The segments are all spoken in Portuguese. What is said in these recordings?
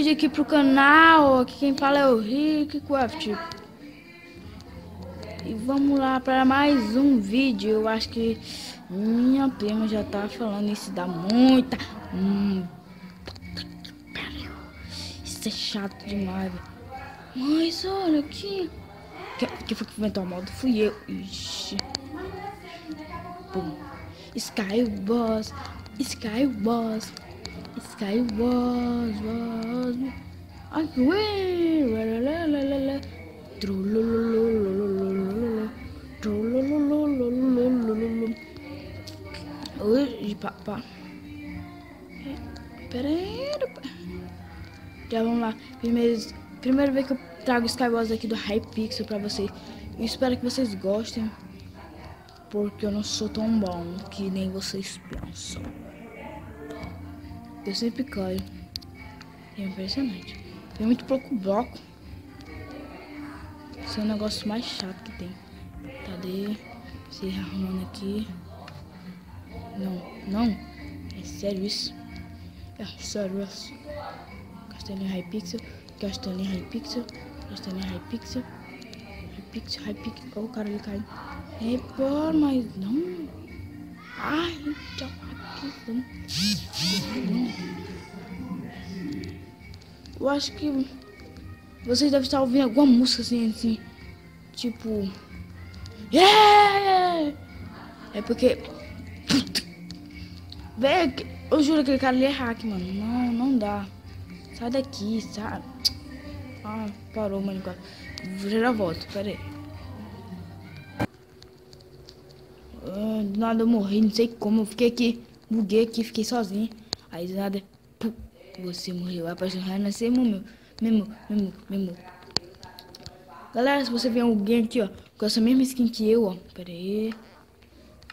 vídeo aqui pro canal. Aqui quem fala é o RickCraft. E vamos lá para mais um vídeo. Eu acho que minha prima já tá falando isso, dá muita... Isso é chato demais. Mas olha aqui. Quem foi que inventou a moda? Fui eu. Ixi. Pum. Skyboss. Skyboss. Skyboss. Ai, ui, pá. Pera aí. Já vamos lá. Primeira vez que eu trago o Skyboss aqui do Hypixel pra vocês. Eu espero que vocês gostem. Porque eu não sou tão bom que nem vocês pensam. Eu sempre caio. É impressionante. Tem muito pouco bloco. Esse é o negócio mais chato que tem. Cadê? Se arrumando aqui. Não. É sério isso? É sério isso? Castelinho Hypixel. Hypixel. Oh, o cara ele cai. É pô, mas não. Ai, tchau. Eu acho que vocês devem estar ouvindo alguma música assim, tipo... Yeah! É porque... Véi, eu juro que aquele cara ali é hack, mano. Não dá. Sai daqui, sai. Ah, parou, mano. Já volto, pera aí. Do nada eu morri, não sei como. Eu fiquei aqui, buguei aqui, fiquei sozinho. Aí do nada... Pum, você morreu. A paixão renascer, mesmo. Galera, se você vê alguém aqui, ó, com essa mesma skin que eu, ó, pera aí.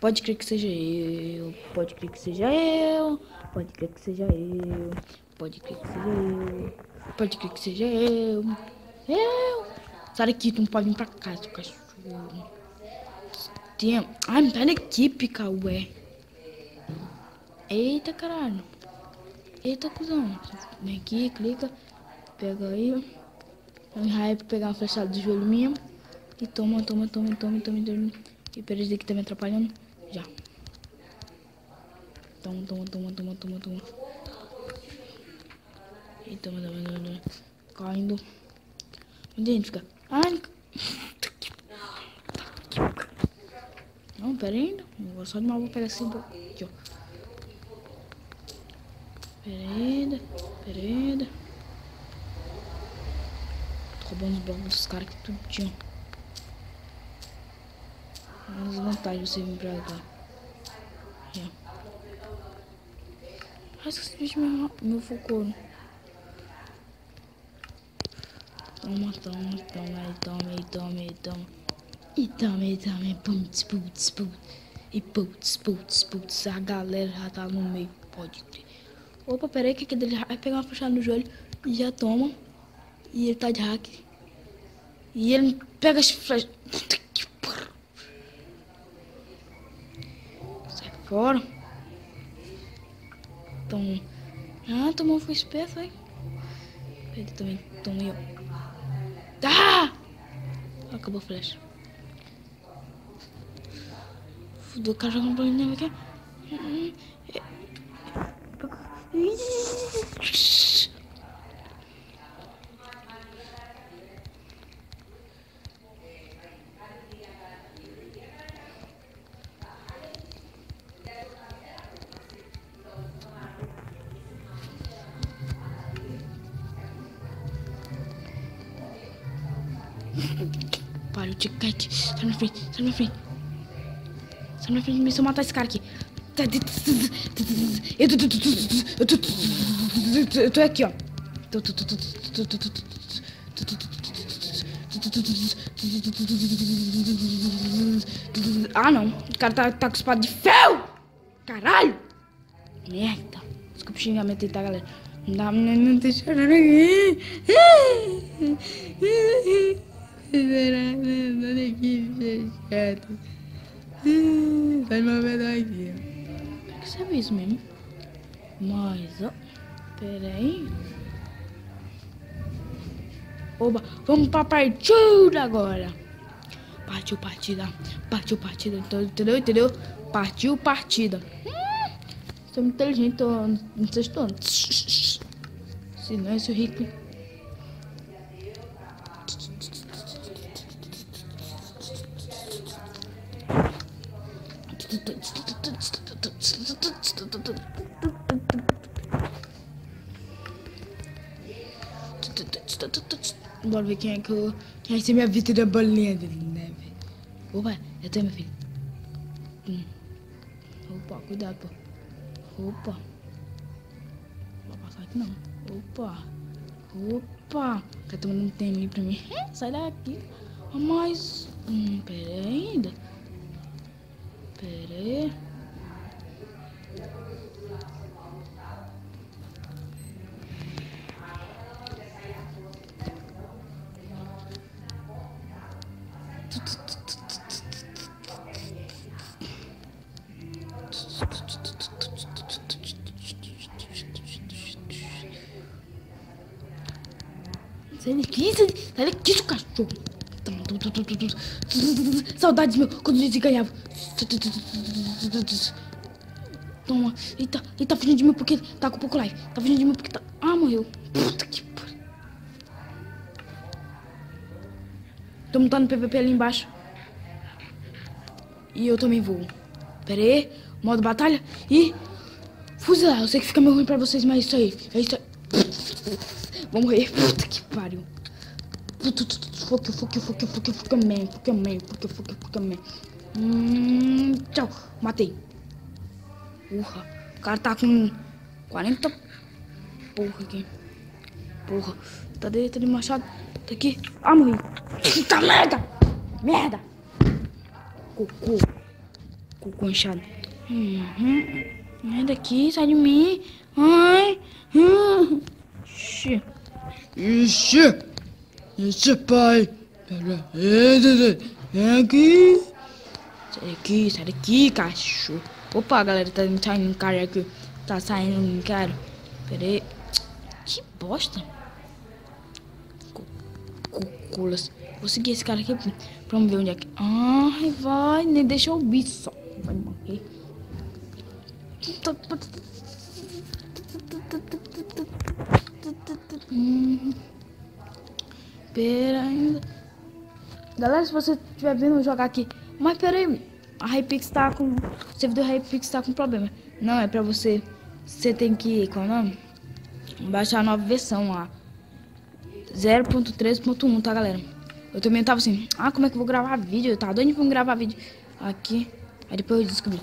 Pode crer que seja eu. Sai daqui, tu não pode vir pra cá, seu cachorro. Ai, sai daqui, pica, ué. Eita, caralho. Eita, cuzão. Vem aqui, clica. Pega aí. Um raio pra pegar uma flechada do joelho mesmo. E toma. E pera, esse daqui tá me atrapalhando. Já. Toma. E toma. Caindo. Onde a gente fica? Ai. Não, pera ainda. Agora só de mal vou pegar assim. Aqui, ó. Pera ainda. Tô roubando os blocos dos caras aqui tudo tinha. As vantagens você vir pra cá. Aqui, ó. Acho que esse bicho me focou, né? Toma. E toma. Putz. A galera já tá no meio, pode ter. Opa, peraí que aquele dele vai pegar uma flechada no joelho e já toma. E ele tá de hack. E ele pega as flechas. Puta que porra. Sai fora. Toma. Ah, tomou, foi esperto, hein? Ele também tomei, ó. Ah! Acabou a flecha. Fudeu, o cara jogando pra mim aqui. Para o ticate. Sai na frente. Se eu matar esse cara aqui. Eu tô aqui, ó. Ah, não. O cara tá com espada de ferro. Caralho. Merda. Desculpa o xingamento aí, tá, galera? Não tô chorando aqui. Olha aqui, chato. Vai me ver daqui. Será que isso mesmo? Mas, ó. Pera aí. Vamos pra partida agora. Partiu partida. Partiu partida. Entendeu? Partiu partida. Sou muito inteligente, tô no sexto ano. Silêncio, Rico. Bora ver quem vai ser minha vida da bolinha de neve. Opa, eu tenho, meu filho. Opa, cuidado, pô. Opa. Não vou passar aqui não. Opa. Tá tomando um tempo ali pra mim. Sai daqui. Mas... pera aí ainda. Pera aí. Sai daqui, seu cachorro. Saudades, meu, quando a gente ganhava. Toma. Ele tá fugindo de mim porque tá com pouco life. Tá fugindo de mim porque tá... Ah, morreu. Puta que pariu. Tô montando PVP ali embaixo. E eu também vou. Pera aí. Modo batalha. E... fuzilar. Eu sei que fica meio ruim pra vocês, mas isso aí. É isso aí. Vou morrer. Puta que pariu. Fuck man. Tchau. Matei. Porra. O cara tá com 40... Porra aqui. Porra. Tá de machado. Tá aqui. Ah, morri. Puta merda. Cocô inchado. Sai daqui. Sai de mim. Ai. Ixi, pai. Vem aqui. Sai daqui, cachorro. Opa, galera, tá saindo um cara aqui. Tá saindo um cara. Pera aí. Que bosta. Coculas. Vou seguir esse cara aqui pra ver onde é que... Ai, vai. Nem deixa eu ouvir só. Vai morrer. Pera ainda. Galera, se você estiver vendo eu jogar aqui... Mas pera aí. A Hypixel tá com... O servidor Hypixel tá com problema. Não, é pra você... Você tem que... Qual é o nome? Baixar a nova versão lá. 0.13.1, tá, galera? Eu também tava assim... Ah, como é que eu vou gravar vídeo? Eu tava doido pra gravar vídeo. Aqui. Aí depois eu descobri.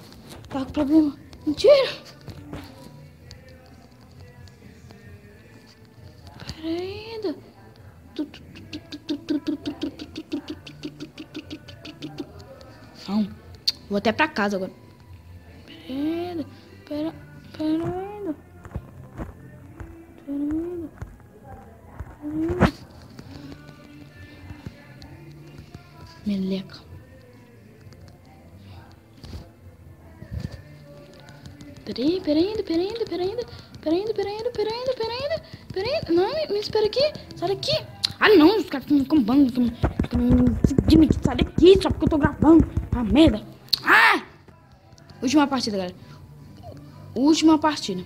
Tá com problema. Mentira. Pera ainda. Não. Vou até pra casa agora. Pera ainda. Meleca. Pera ainda. Não, me espera aqui. Sai daqui. Ah, não. Os caras ficam bando. Sai daqui, só porque eu tô gravando. Ah, merda. Ah! Última partida, galera. Última partida.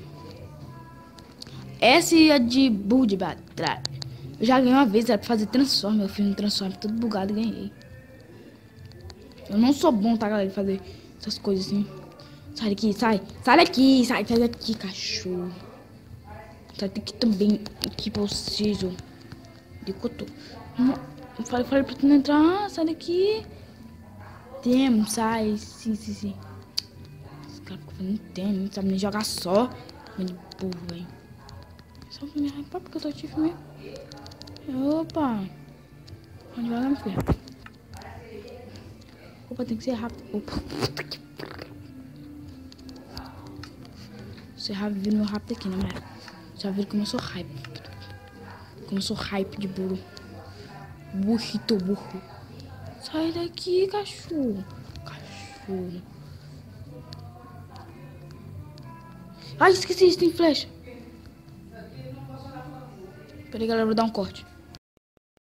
Essa é de burro de batalha. Eu já ganhei uma vez, era pra fazer Transform. Eu fiz um Transform todo bugado e ganhei. Eu não sou bom, tá, galera, de fazer essas coisas assim. Sai daqui, sai. Sai daqui, cachorro. Sai daqui também, que preciso. De coto. Eu falei pra tu não entrar. Ah, sai daqui. Sai. Sim. Esse cara não tem, não sabe nem jogar só. Mas de burro, velho. Só pra me hypar porque eu tô ativo mesmo. Opa. Onde vai lá, meu filho? Opa, tem que ser rápido. Opa, puta que... Ser rápido meu rápido aqui, né, galera? Já viram como eu sou hype. Como eu sou hype de burro. Burrito burro. Sai daqui, cachorro. Ai, esqueci, isso tem flecha. Peraí, galera, vou dar um corte.